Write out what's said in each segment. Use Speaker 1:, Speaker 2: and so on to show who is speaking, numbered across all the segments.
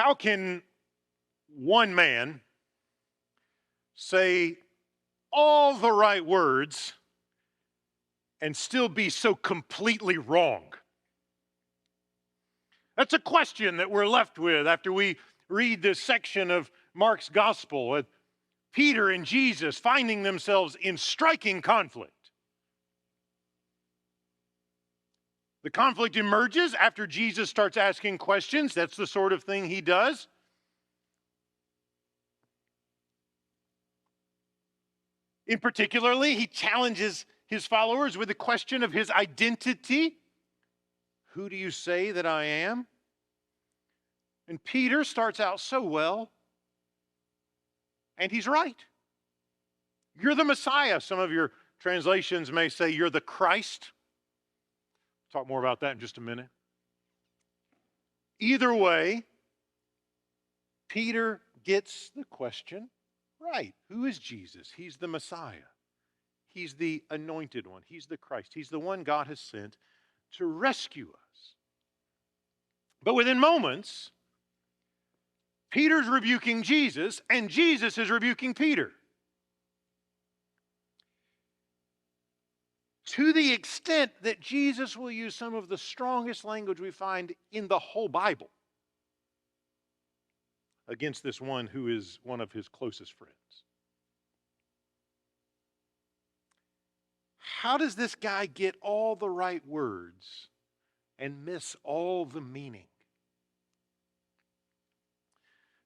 Speaker 1: How can one man say all the right words and still be so completely wrong? That's a question that we're left with after we read this section of Mark's gospel with Peter and Jesus finding themselves in striking conflict. The conflict emerges after Jesus starts asking questions. That's the sort of thing he does. In particularly, he challenges his followers with the question of his identity. Who do you say that I am? And Peter starts out so well, and he's right. You're the Messiah. Some of your translations may say you're the Christ. Talk more about that in just a minute. Either way, Peter gets the question right. Who is Jesus? He's the Messiah. He's the anointed one. He's the Christ. He's the one God has sent to rescue us. But within moments, Peter's rebuking Jesus, and Jesus is rebuking Peter. To the extent that Jesus will use some of the strongest language we find in the whole Bible against this one who is one of his closest friends. How does this guy get all the right words and miss all the meaning?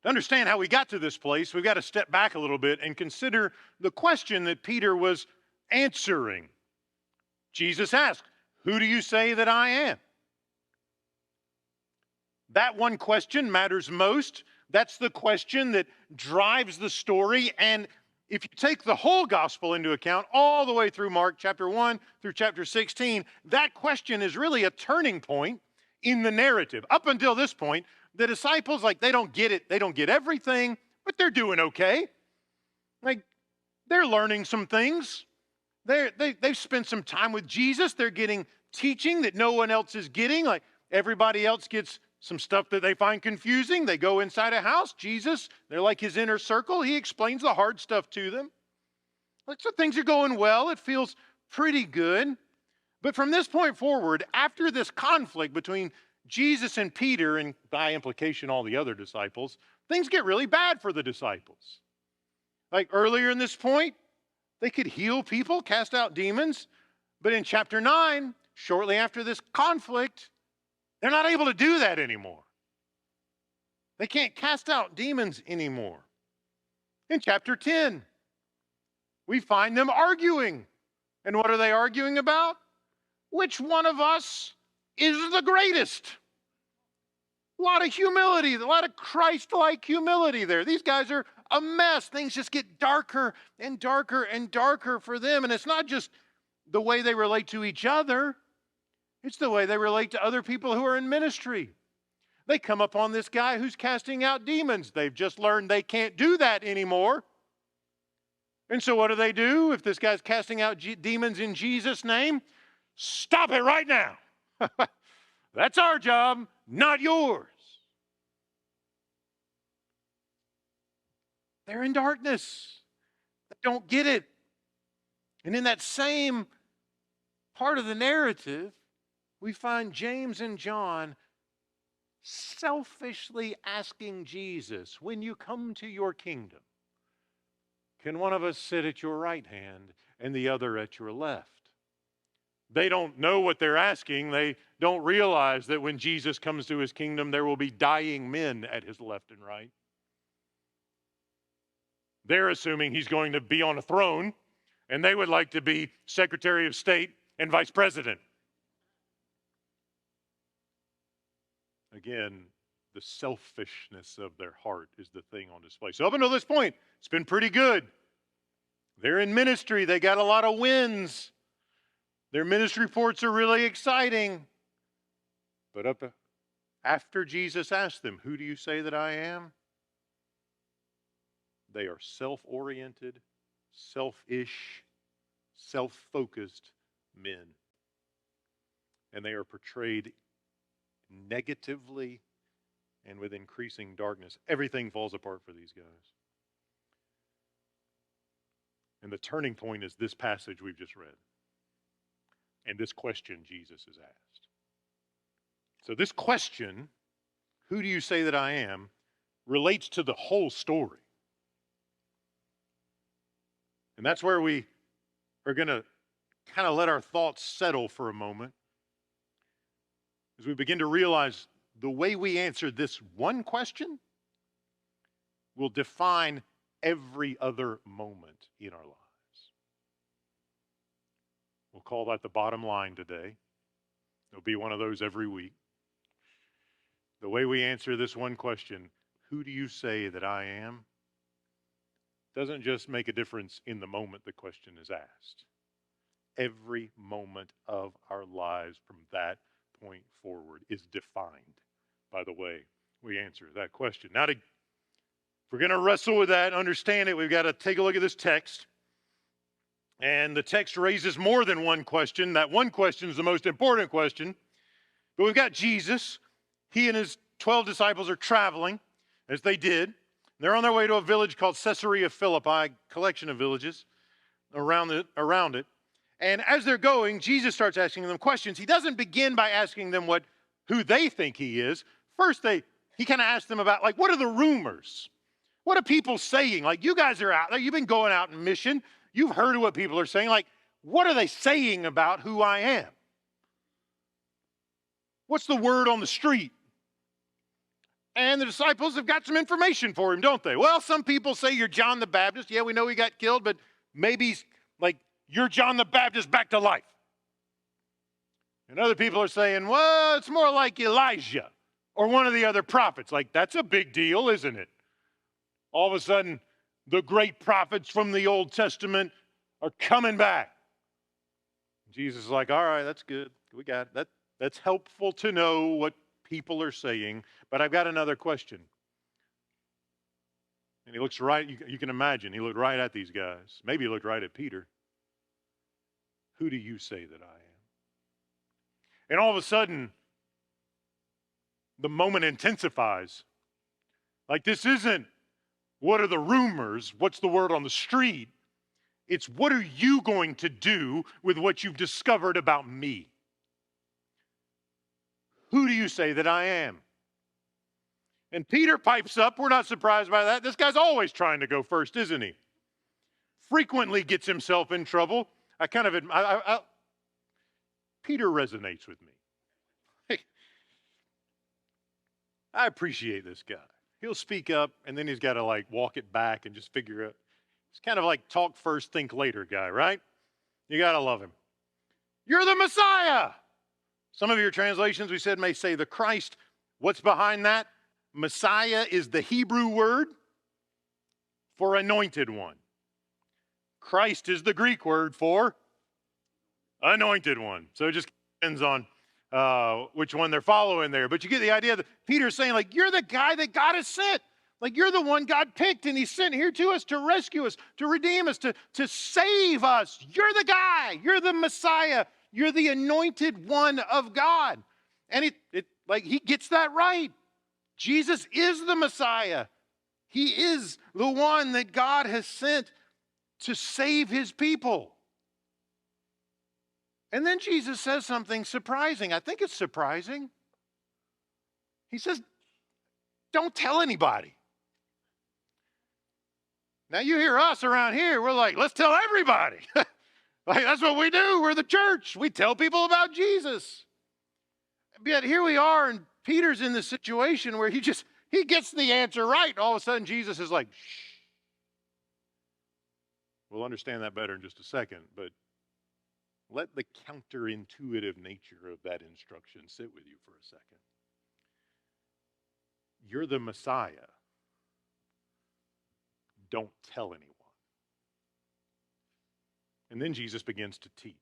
Speaker 1: To understand how we got to this place, we've got to step back a little bit and consider the question that Peter was answering. Jesus asked, "Who do you say that I am?" That one question matters most. That's the question that drives the story. And if you take the whole gospel into account, all the way through Mark chapter 1 through chapter 16, that question is really a turning point in the narrative. Up until this point, the disciples, they don't get it. They don't get everything, but they're doing okay. They're learning some things. They've spent some time with Jesus. They're getting teaching that no one else is getting. Everybody else gets some stuff that they find confusing. They go inside a house. Jesus, they're like his inner circle. He explains the hard stuff to them. So things are going well. It feels pretty good. But from this point forward, after this conflict between Jesus and Peter, and by implication all the other disciples, things get really bad for the disciples. Earlier in this point, they could heal people, cast out demons. But in chapter 9, shortly after this conflict, they're not able to do that anymore. They can't cast out demons anymore. In chapter 10, we find them arguing. And what are they arguing about? Which one of us is the greatest? A lot of humility, a lot of Christ-like humility there. These guys are a mess. Things just get darker and darker and darker for them. And it's not just the way they relate to each other. It's the way they relate to other people who are in ministry. They come upon this guy who's casting out demons. They've just learned they can't do that anymore. And so what do? If this guy's casting out demons in Jesus' name, stop it right now. That's our job, not yours. They're in darkness. They don't get it. And in that same part of the narrative, we find James and John selfishly asking Jesus, when you come to your kingdom, can one of us sit at your right hand and the other at your left? They don't know what they're asking. They don't realize that when Jesus comes to his kingdom, there will be dying men at his left and right. They're assuming he's going to be on a throne, and they would like to be Secretary of State and Vice President. Again, the selfishness of their heart is the thing on display. So up until this point, it's been pretty good. They're in ministry. They got a lot of wins. Their ministry reports are really exciting. But after Jesus asked them, "Who do you say that I am?" They are self-oriented, selfish, self-focused men. And they are portrayed negatively and with increasing darkness. Everything falls apart for these guys. And the turning point is this passage we've just read. And this question Jesus is asked. So this question, who do you say that I am, relates to the whole story. And that's where we are going to kind of let our thoughts settle for a moment as we begin to realize the way we answer this one question will define every other moment in our lives. We'll call that the bottom line today. There'll be one of those every week. The way we answer this one question, who do you say that I am, doesn't just make a difference in the moment the question is asked. Every moment of our lives from that point forward is defined by the way we answer that question. Now, if we're going to wrestle with that, understand it, we've got to take a look at this text. And the text raises more than one question. That one question is the most important question. But we've got Jesus. He and his 12 disciples are traveling, as they did. They're on their way to a village called Caesarea Philippi, a collection of villages around it. And as they're going, Jesus starts asking them questions. He doesn't begin by asking them who they think he is. First, he kind of asks them about, what are the rumors? What are people saying? You guys are out there. You've been going out in mission. You've heard of what people are saying. What are they saying about who I am? What's the word on the street? And the disciples have got some information for him, don't they? Well, some people say you're John the Baptist. Yeah, we know he got killed, but maybe you're John the Baptist back to life. And other people are saying, well, it's more like Elijah or one of the other prophets. That's a big deal, isn't it? All of a sudden, the great prophets from the Old Testament are coming back. Jesus is like, all right, that's good. We got it. That's helpful to know what people are saying, but I've got another question. And he looks right, you can imagine, he looked right at these guys. Maybe he looked right at Peter. Who do you say that I am? And all of a sudden, the moment intensifies. This isn't, what are the rumors? What's the word on the street? It's, what are you going to do with what you've discovered about me? Who do you say that I am? And Peter pipes up. We're not surprised by that. This guy's always trying to go first, isn't he? Frequently gets himself in trouble. Peter resonates with me. I appreciate this guy. He'll speak up, and then he's got to walk it back and just figure it out. It's kind of talk first, think later guy, right? You got to love him. You're the Messiah. Some of your translations, we said, may say the Christ. What's behind that? Messiah is the Hebrew word for anointed one. Christ is the Greek word for anointed one. So it just depends on which one they're following there. But you get the idea that Peter's saying, you're the guy that God has sent. You're the one God picked, and he's sent here to us to rescue us, to redeem us, to save us. You're the guy. You're the Messiah. You're the anointed one of God. And he gets that right. Jesus is the Messiah. He is the one that God has sent to save his people. And then Jesus says something surprising. I think it's surprising. He says, don't tell anybody. Now you hear us around here, we're like, let's tell everybody. That's what we do. We're the church. We tell people about Jesus. Yet here we are, and Peter's in this situation where he gets the answer right. And all of a sudden, Jesus is like, shh. We'll understand that better in just a second, but let the counterintuitive nature of that instruction sit with you for a second. You're the Messiah. Don't tell anyone. And then Jesus begins to teach.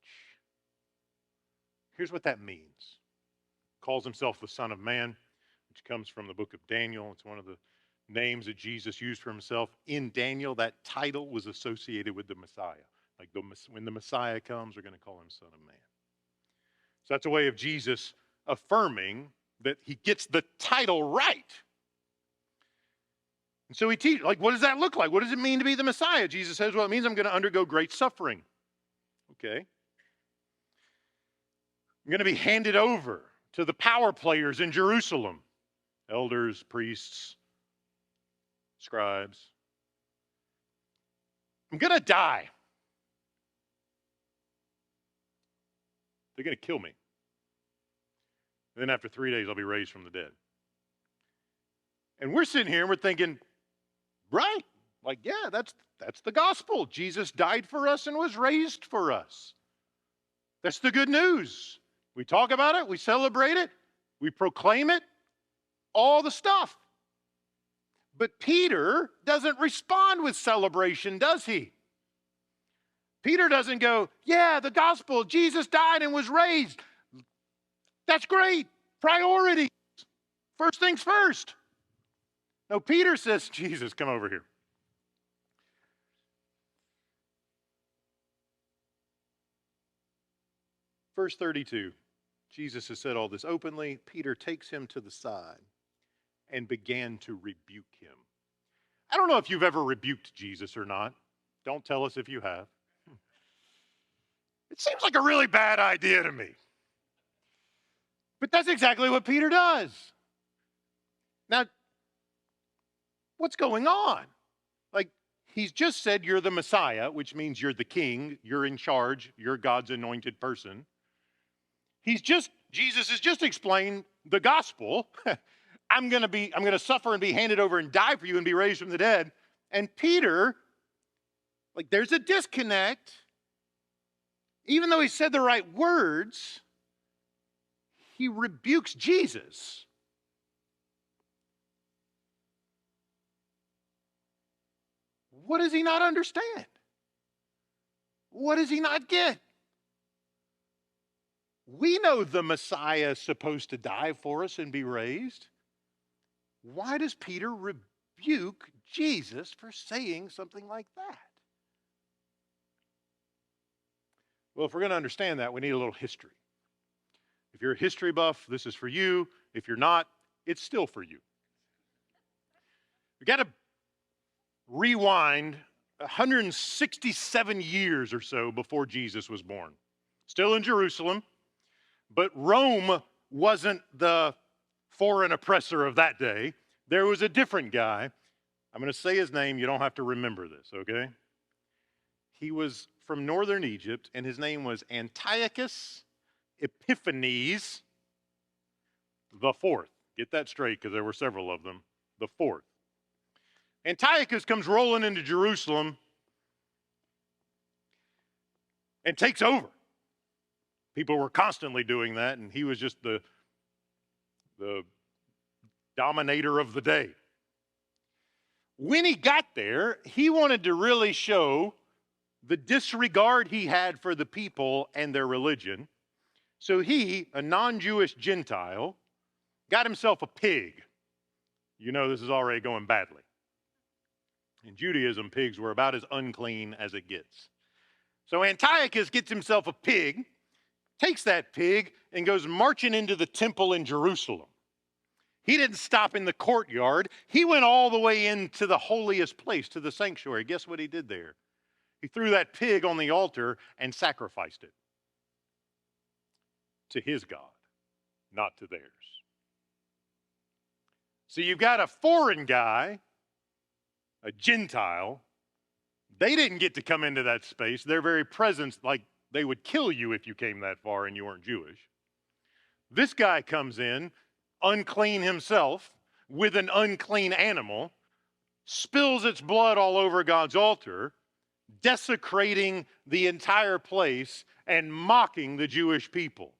Speaker 1: Here's what that means. Calls himself the Son of Man, which comes from the book of Daniel. It's one of the names that Jesus used for himself. In Daniel, that title was associated with the Messiah. When the Messiah comes, we're going to call him Son of Man. So that's a way of Jesus affirming that he gets the title right. So he teaches, like, what does that look like? What does it mean to be the Messiah? Jesus says, well, it means I'm going to undergo great suffering. Okay. I'm going to be handed over to the power players in Jerusalem, elders, priests, scribes. I'm going to die. They're going to kill me. And then after 3 days, I'll be raised from the dead. And we're sitting here and we're thinking, right, like, yeah, that's the gospel. Jesus died for us and was raised for us. That's the good news. We talk about it, we celebrate it, we proclaim it, all the stuff. But Peter doesn't respond with celebration, does he? Peter doesn't go, yeah, the gospel, Jesus died and was raised. That's great. Priority. First things first. No, Peter says, Jesus, come over here. Verse 32, Jesus has said all this openly. Peter takes him to the side and began to rebuke him. I don't know if you've ever rebuked Jesus or not. Don't tell us if you have. It seems like a really bad idea to me. But that's exactly what Peter does. Now, what's going on? Like, he's just said you're the Messiah, which means you're the king, you're in charge, you're God's anointed person. Jesus has just explained the gospel. I'm going to suffer and be handed over and die for you and be raised from the dead. And Peter, like, there's a disconnect. Even though he said the right words, he rebukes Jesus. What does he not understand? What does he not get? We know the Messiah is supposed to die for us and be raised. Why does Peter rebuke Jesus for saying something like that? Well, if we're going to understand that, we need a little history. If you're a history buff, this is for you. If you're not, it's still for you. We've got to rewind 167 years or so before Jesus was born. Still in Jerusalem, but Rome wasn't the foreign oppressor of that day. There was a different guy. I'm going to say his name. You don't have to remember this, okay? He was from northern Egypt, and his name was Antiochus Epiphanes the Fourth. Get that straight, because there were several of them. The Fourth. Antiochus comes rolling into Jerusalem and takes over. People were constantly doing that, and he was just the dominator of the day. When he got there, he wanted to really show the disregard he had for the people and their religion. So he, a non-Jewish Gentile, got himself a pig. You know this is already going badly. In Judaism, pigs were about as unclean as it gets. So Antiochus gets himself a pig, takes that pig, and goes marching into the temple in Jerusalem. He didn't stop in the courtyard. He went all the way into the holiest place, to the sanctuary. Guess what he did there? He threw that pig on the altar and sacrificed it to his God, not to theirs. So you've got a foreign guy, a Gentile. They didn't get to come into that space. Their very presence, like, they would kill you if you came that far and you weren't Jewish. This guy comes in, unclean himself, with an unclean animal, spills its blood all over God's altar, desecrating the entire place and mocking the Jewish people.